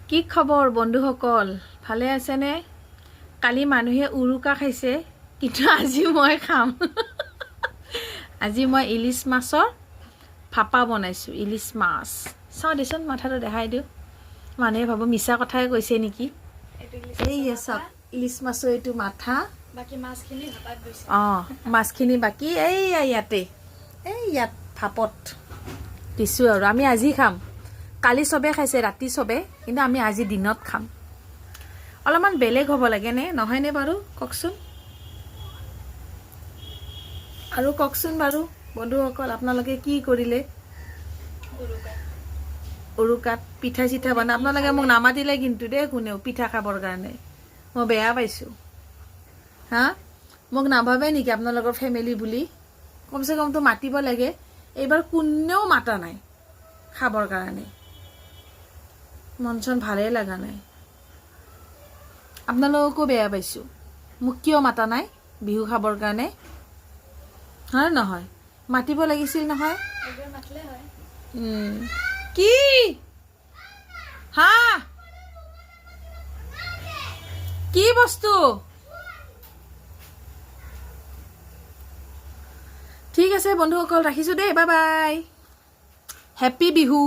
কি খবৰ বন্ধুসকল ভালে আছেনে কালি মানুহে উৰুকা খাইছে কিন্তু আজি মই খাম আজি মই ইলিশ মাছৰ ফাপা বনাইছো ইলিশ মাছ চাও দেচোন মাথাটো দেখাই দিও মানুহে ভাবো মিছা কথাই কৈছে নেকি এই সব ইলিশ মাছৰ এটো মাথা বাকি মাছখিনি ভাপাত গৈছে মাছখিনি বাকি এই ইয়াত ফাপত দিছো আৰু আমি আজি খাম কালি সবে খাইছে ৰাতি সবে কিন্তু আমি আজি দিনত খাম অলপমান বেলেগ হ'ব লাগে নে নহয় নে বাৰু ককচোন আৰু ককচোন বাৰু বন্ধুসকল আপোনালোকে কি কৰিলে উৰুকাত পিঠা চিঠা বনা আপোনালোকে মোক নামাতিলে কিন্তু দে কোনেও পিঠা খাবৰ কাৰণে মই বেয়া পাইছো হা মোক নাভাবে নেকি আপোনালোকৰ ফেমিলি বুলি কমসে কম তো মাতিব লাগে এইবাৰ কোনেও মাতা নাই খাবৰ কাৰণে মনচন ভালে লাগা নাই আপোনালোককো বেয়া পাইছো মোক কিয় মাতা নাই বিহু খাবৰ কাৰণে হয় নহয় মাতিব লাগিছিল নহয় এবাৰ মাতলে হয় কি হা কি বস্তু ঠিক আছে বন্ধুসকল ৰাখিছো দেই বাই বাই হেপী বিহু